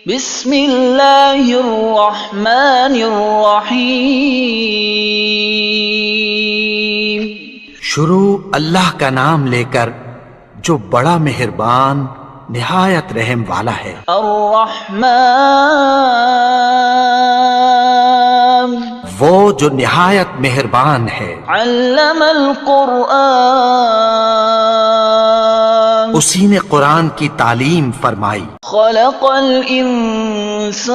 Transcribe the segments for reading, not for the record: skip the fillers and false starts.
بسم اللہ الرحمن الرحیم۔ شروع اللہ کا نام لے کر جو بڑا مہربان نہایت رحم والا ہے۔ الرحمن وہ جو نہایت مہربان ہے۔ علم القرآن اسی نے قرآن کی تعلیم فرمائی۔ خلق الانسان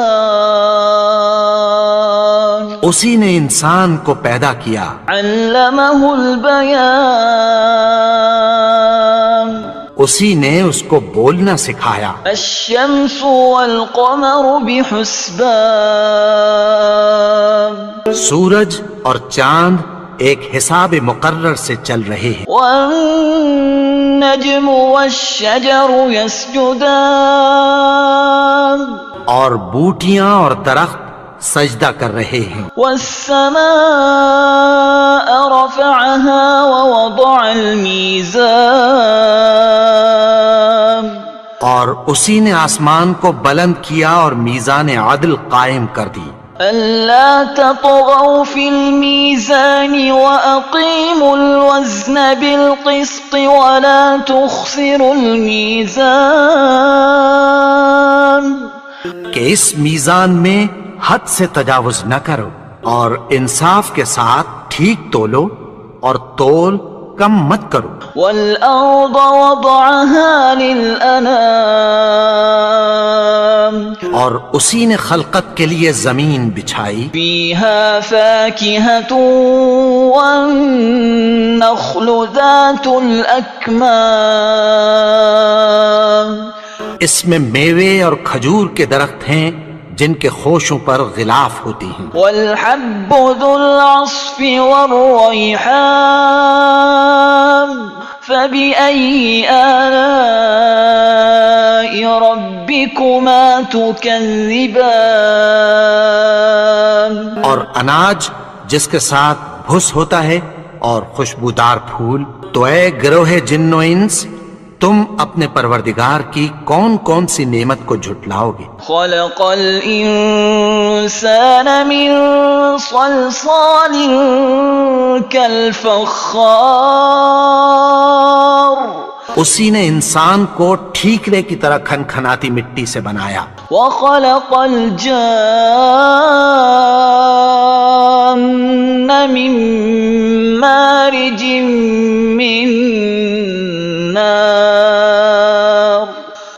اسی نے انسان کو پیدا کیا۔ علمہ البیان اسی نے اس کو بولنا سکھایا۔ الشمس والقمر بحسبان سورج اور چاند ایک حساب مقرر سے چل رہے ہیں۔ والنجم والشجر يسجدان اور بوٹیاں اور درخت سجدہ کر رہے ہیں۔ والسماء رفعها ووضع الميزان اور اسی نے آسمان کو بلند کیا اور میزان عدل قائم کر دی۔ ألا تطغوا في الميزان وأقيموا الوزن بالقسط ولا تخسروا الميزان کہ اس میزان میں حد سے تجاوز نہ کرو اور انصاف کے ساتھ ٹھیک تولو اور تول کم مت کرو۔ والأرض وضعها للأنام اور اسی نے خلقت کے لیے زمین بچھائی۔ فيها فاكهة والنخل ذات الأكمام اس میں میوے اور کھجور کے درخت ہیں جن کے خوشوں پر غلاف ہوتی ہیں۔ والحب ذو العصف والريحان فبأي آلاء ربكما تكذبان اور اناج جس کے ساتھ بھس ہوتا ہے اور خوشبودار پھول، تو اے گروہ جن و انس، تم اپنے پروردگار کی کون کون سی نعمت کو جھٹلاؤ گے؟ خلق الانسان من صلصال كالفخار اسی نے انسان کو ٹھیکرے کی طرح کھنکھناتی مٹی سے بنایا۔ وخلق الجان من مارج من نار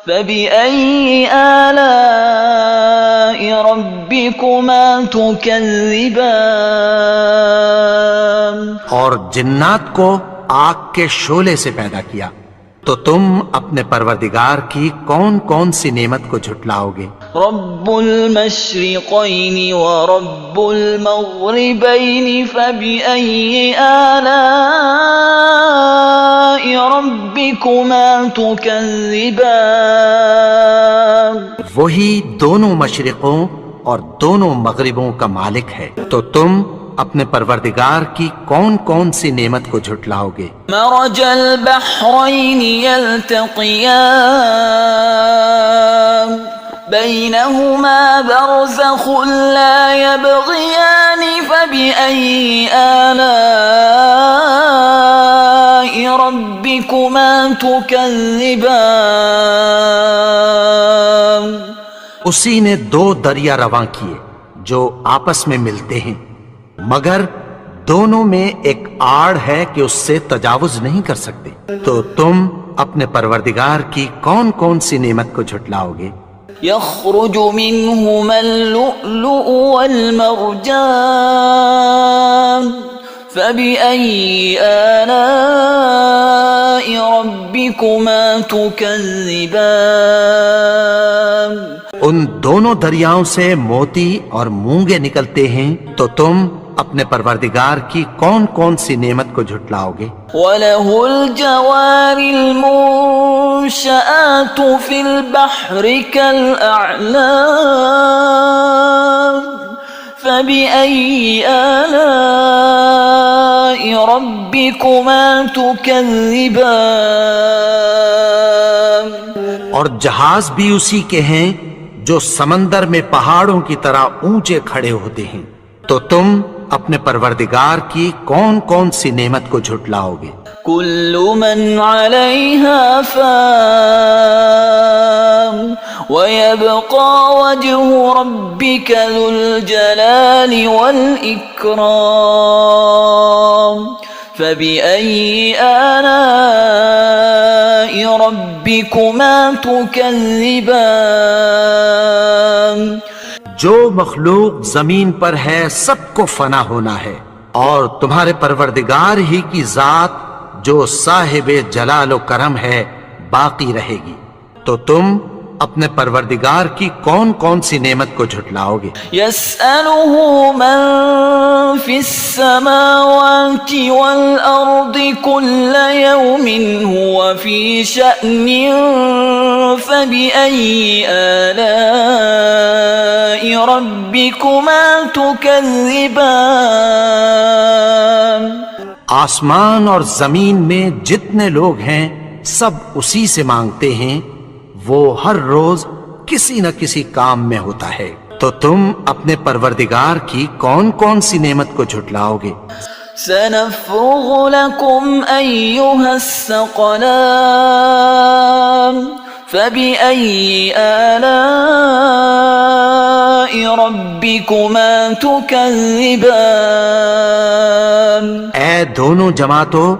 فبأي آلاء ربكما تكذبان اور جنات کو آگ کے شعلے سے پیدا کیا، تو تم اپنے پروردگار کی کون کون سی نعمت کو جھٹلاؤ گے؟ رب المشرقین ورب المغربین فبأي آلاء ربكما تكذبان وہی دونوں مشرقوں اور دونوں مغربوں کا مالک ہے، تو تم اپنے پروردگار کی کون کون سی نعمت کو جھٹلاؤ گے؟ مرج البحرین یلتقیان بینہما برزخ لا یبغیان فبأي آلاء ربکما تکذبان اسی نے دو دریا رواں کیے جو آپس میں ملتے ہیں، مگر دونوں میں ایک آڑ ہے کہ اس سے تجاوز نہیں کر سکتے، تو تم اپنے پروردگار کی کون کون سی نعمت کو جھٹلاؤ گے؟ يخرج منهما اللؤلؤ والمرجان فبأي آلاء ربكما تكذبان ان دونوں دریاؤں سے موتی اور مونگے نکلتے ہیں، تو تم اپنے پروردگار کی کون کون سی نعمت کو جھٹلاؤ گے؟ وَلَهُ الْجَوَارِ الْمُنشَآتُ فِي الْبَحْرِ كَالْأَعْلَامِ فَبِأَيِّ آلَاءِ رَبِّكُمَا تُكَذِّبَانِ اور جہاز بھی اسی کے ہیں جو سمندر میں پہاڑوں کی طرح اونچے کھڑے ہوتے ہیں، تو تم اپنے پروردگار کی کون کون سی نعمت کو جھٹلاؤ گے؟ كل من عليها فان ويبقى وجه ربك ذو الجلال والإكرام فبأي آلاء ربكما تكذبان؟ جو مخلوق زمین پر ہے سب کو فنا ہونا ہے، اور تمہارے پروردگار ہی کی ذات جو صاحب جلال و کرم ہے باقی رہے گی، تو تم اپنے پروردگار کی کون کون سی نعمت کو جھٹلاؤ گے؟ يسأله من في السماوات والأرض كل يوم هو في شأن فبأي آلاء ربكما تكذبان؟ آسمان اور زمین میں جتنے لوگ ہیں سب اسی سے مانگتے ہیں، وہ ہر روز کسی نہ کسی کام میں ہوتا ہے، تو تم اپنے پروردگار کی کون کون سی نعمت کو جھٹلاؤ گے؟ سنفرغ لكم أيها الثقلان فبأي آلاء ربكما تكذبان؟ اے دونوں جماعتوں،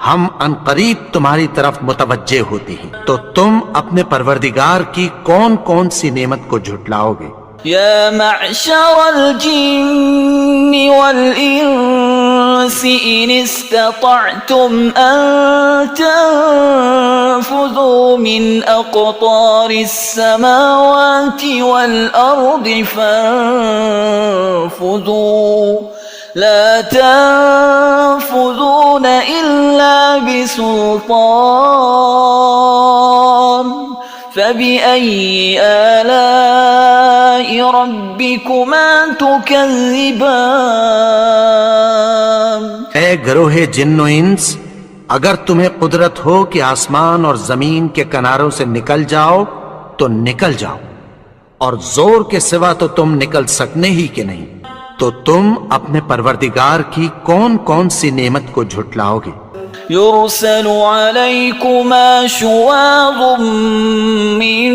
ہم عنقریب تمہاری طرف متوجہ ہوتے ہیں، تو تم اپنے پروردگار کی کون کون سی نعمت کو جھٹلاؤ گے؟ يا معشر الجن والإنس إن استطعتم أن تنفذوا من أقطار السماوات والأرض فانفذوا لا تنفذون إلا بسلطان فبأي آلاء ربكما تكذبان؟ اے گروہ جن و انس، اگر تمہیں قدرت ہو کہ آسمان اور زمین کے کناروں سے نکل جاؤ تو نکل جاؤ، اور زور کے سوا تو تم نکل سکنے ہی کہ نہیں، تو تم اپنے پروردگار کی کون کون سی نعمت کو جھٹلاؤ گے؟ يرسل عليكما شواظ من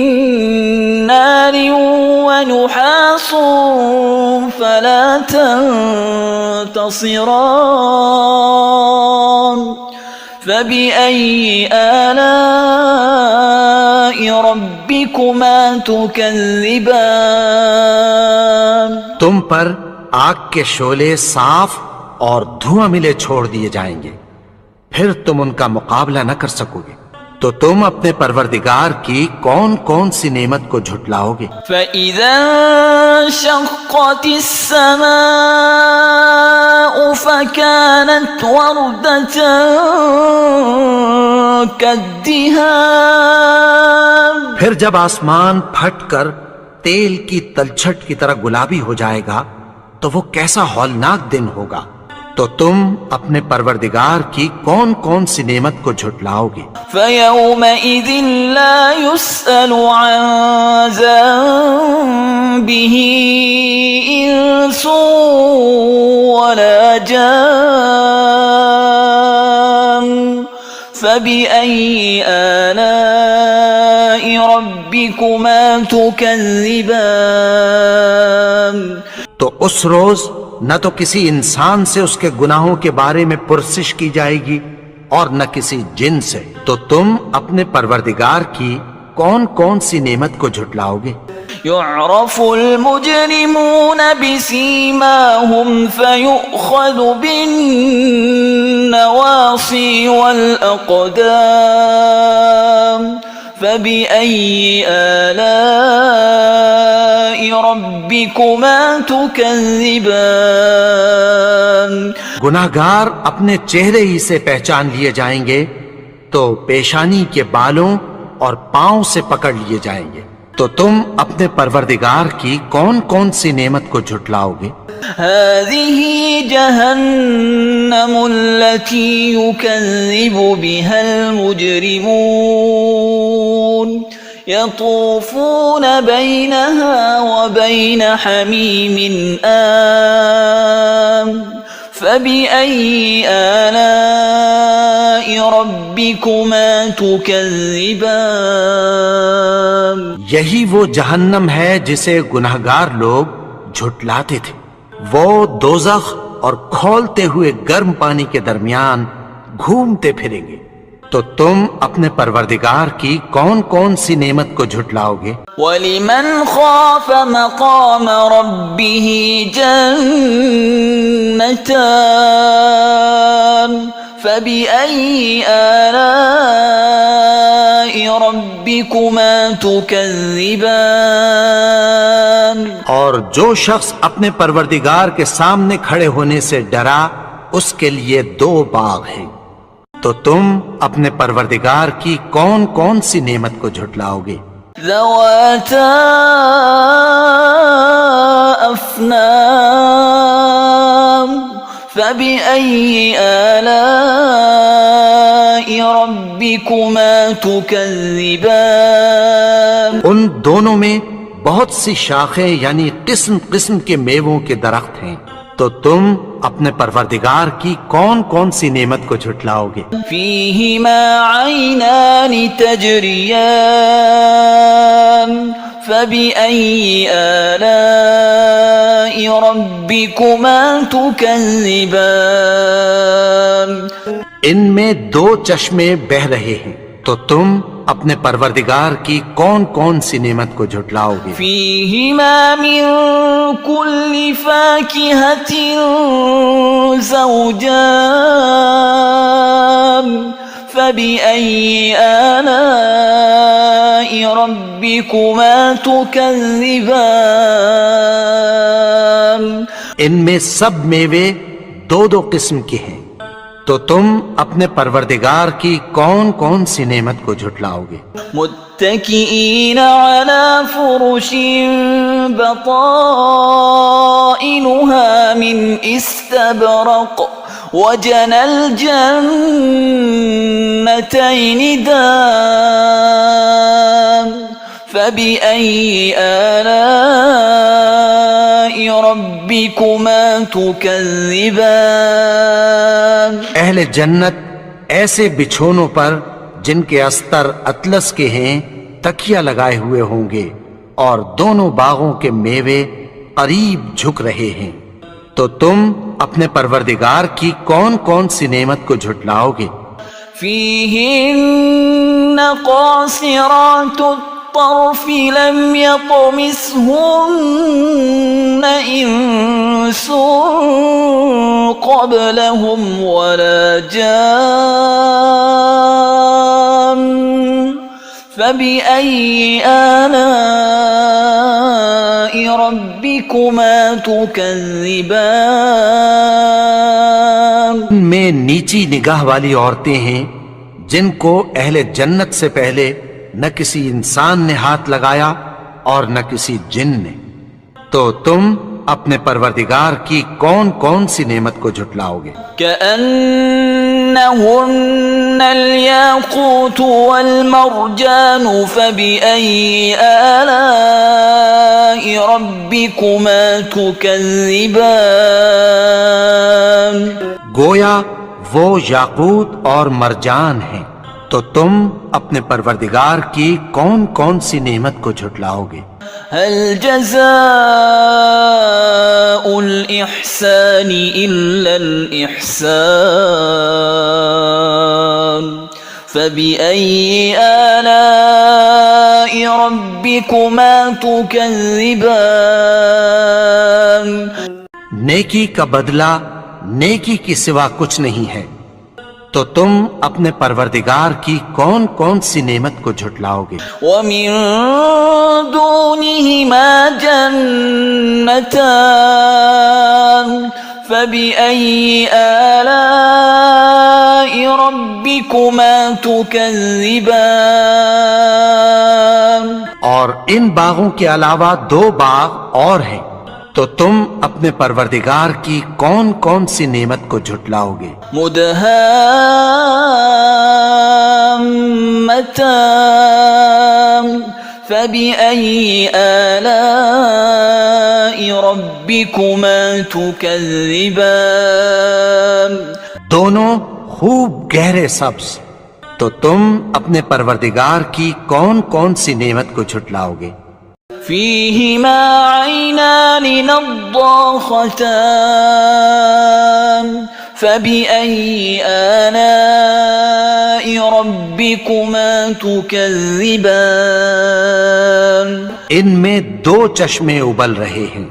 نار ونحاس فلا تنتصران فبأي آلاء ربكما تكذبان؟ تم پر آگ کے شعلے صاف اور دھواں ملے چھوڑ دیے جائیں گے، پھر تم ان کا مقابلہ نہ کر سکو گے، تو تم اپنے پروردگار کی کون کون سی نعمت کو جھٹلاؤ گے؟ فَإِذَا انشَقَّتِ السَّمَاءُ فَكَانَتْ وَرْدَةً كَالدِّهَانِ، پھر جب آسمان پھٹ کر تیل کی تلچھٹ کی طرح گلابی ہو جائے گا تو وہ کیسا ہولناک دن ہوگا، تو تم اپنے پروردگار کی کون کون سی نعمت کو جھٹلاؤ گے؟ فَيَوْمَئِذٍ لَا يُسْأَلُ عَنْ ذَنبِهِ إِنسٌ وَلَا جَانٌ فَبِأَيِّ آلَاءِ رَبِّكُمَا تُكَذِّبَانِ؟ تو اس روز نہ تو کسی انسان سے اس کے گناہوں کے بارے میں پرسش کی جائے گی اور نہ کسی جن سے، تو تم اپنے پروردگار کی کون کون سی نعمت کو جھٹلاؤ گے؟ يعرف المجرمون بسيماهم فيؤخذ بالنواصي والأقدام فبأي آلاء ربكما تكذبان؟ گناہگار اپنے چہرے ہی سے پہچان لیے جائیں گے تو پیشانی کے بالوں اور پاؤں سے پکڑ لیے جائیں گے، تو تم اپنے پروردگار کی کون کون سی نعمت کو جھٹلاؤ گے؟ هذه جهنم التي يكذب بها المجرمون يطوفون بينها وبين حميم آن فبأي آلاء ربكما تكذبان یہی وہ جہنم ہے جسے گنہگار لوگ جھٹلاتے تھے. وہ دوزخ اور کھولتے ہوئے گرم پانی کے درمیان گھومتے پھریں گے. تو تم اپنے پروردگار کی کون کون سی نعمت کو جھٹلاؤ گے؟ وَلِمَنْ خَافَ مَقَامَ رَبِّهِ جَنَّتَانِ فَبِأَيِّ آلَاءِ رَبِّكُمَا تُكَذِّبَانِ اور جو شخص اپنے پروردگار کے سامنے کھڑے ہونے سے ڈرا اس کے لیے 2 باغ ہیں. تو تم اپنے پروردگار کی کون کون سی نعمت کو جھٹلاؤ گے؟ ذواتا افنان فبأي آلاء ربكما تكذبان ان دونوں میں بہت سی شاخیں یعنی قسم قسم کے میووں کے درخت ہیں. تو تم اپنے پروردگار کی کون کون سی نعمت کو جھٹلاؤ گے؟ فيهما عينان تجريان فبأي آلاء ربكما تكذبان ان میں 2 چشمے بہ رہے ہیں. تو تم اپنے پروردگار کی کون کون سی نعمت کو جھٹلاؤ گے؟ فيهما من كل فاكهة زوجان فبأي آلاء ربكما تكذبان ان میں سب میوے 2 قسم کے ہیں. تو تم اپنے پروردگار کی کون کون سی نعمت کو جھٹلاؤ گے؟ متكئين على فرش بطائنها من استبرق وجنى الجنتين دان فبأي آلاء ربكما تكذبان اہل جنت ایسے بچھونوں پر جن کے استر اطلس کے ہیں تکیہ لگائے ہوئے ہوں گے اور دونوں باغوں کے میوے قریب جھک رہے ہیں. تو تم اپنے پروردگار کی کون کون سی نعمت کو جھٹلاؤ گے؟ فيهن قاصرات الطرف لم يطمثهن إنس قبلهم ولا جان فبأي آلاء ربكما تكذبان ان میں نیچی نگاہ والی عورتیں ہیں جن کو اہل جنت سے پہلے نہ کسی انسان نے ہاتھ لگایا اور نہ کسی جن نے. تو تم اپنے پروردگار کی کون کون سی نعمت کو جھٹلاؤ گے؟ كأنهن الياقوت والمرجان فبأي آلاء ربكما تكذبان گویا وہ یاقوت اور مرجان ہیں. تو تم اپنے پروردگار کی کون کون سی نعمت کو جھٹلاؤ گے؟ هل جزاء الإحسان إلا الإحسان فبأي آلاء ربكما تكذبان نیکی کا بدلہ نیکی کی سوا کچھ نہیں ہے. تو تم اپنے پروردگار کی کون کون سی نعمت کو جھٹلاؤ گے؟ ومن دونهما جنتان فبأي آلاء ربكما تكذبان اور ان باغوں کے علاوہ 2 باغ اور ہیں. تو تم اپنے پروردگار کی کون کون سی نعمت کو جھٹلاؤ گے؟ مدهامتان فبأي آلاء ربكما تكذبان دونوں خوب گہرے سبز، تو تم اپنے پروردگار کی کون کون سی نعمت کو جھٹلاؤ گے؟ فيهما عينان نضاختان فبأي آلاء ربكما تكذبان ان میں دو چشمے ابل رہے ہیں،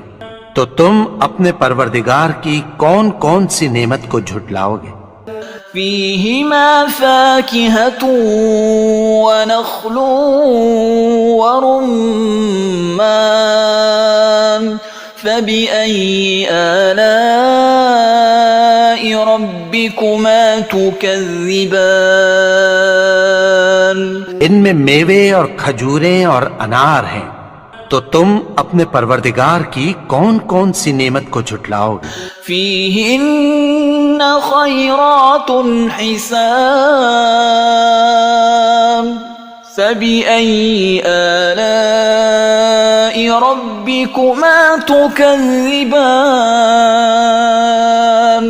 تو تم اپنے پروردگار کی کون کون سی نعمت کو جھٹلاؤ گے؟ فيهما فاكهة ونخل ورمان فبأي آلاء ربكما تكذبان ان میں میوے اور کھجوریں اور انار ہیں، تو تم اپنے پروردگار کی کون کون سی نعمت کو جھٹلاؤ گے؟ فيهن خيرات حسان فبأي آلاء ربكما تكذبان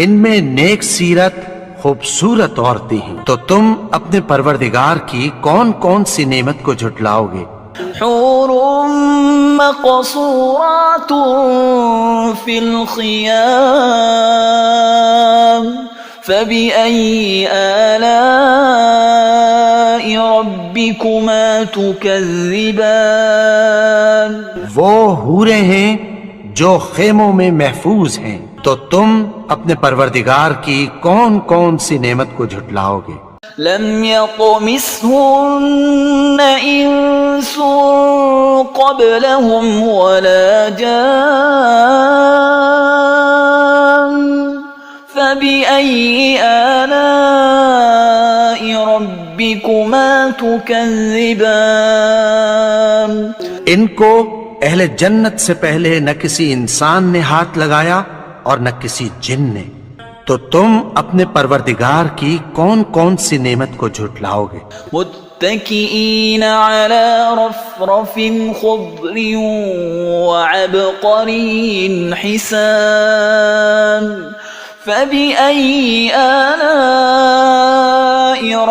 ان میں نیک سیرت خوبصورت عورتیں ہیں، تو تم اپنے پروردگار کی کون کون سی نعمت کو جھٹلاؤ گے؟ حور مقصورات في الخيام فبأي آلاء ربكما تكذبان وہ حوریں ہیں جو خیموں میں محفوظ ہیں، تو تم اپنے پروردگار کی کون کون سی نعمت کو جھٹلاؤ گے؟ لم يطمثهن إنس قبلهم ولا جان فبأي آلاء ربكما تكذبان ان کو اہل جنت سے پہلے نہ کسی انسان نے ہاتھ لگایا اور نہ کسی جن نے، تو تم اپنے پروردگار کی کون کون سی نعمت کو جھٹلاؤ گے؟ متكئين على رفرف خضر وعبقري حسان فبأي آلاء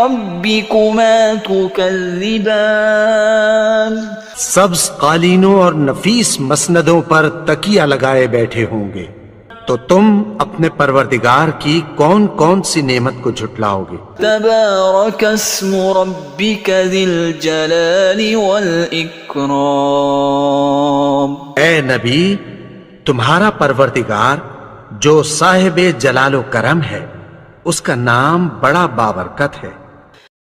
ربكما تكذبان سبز قالینوں اور نفیس مسندوں پر تکیہ لگائے بیٹھے ہوں گے، تو تم اپنے پروردگار کی کون کون سی نعمت کو جھٹلاؤ گے؟ تبارك اسم ربك ذي الجلال والإكرام اے نبی، تمہارا پروردگار جو صاحب جلال و کرم ہے، اس کا نام بڑا بابرکت ہے۔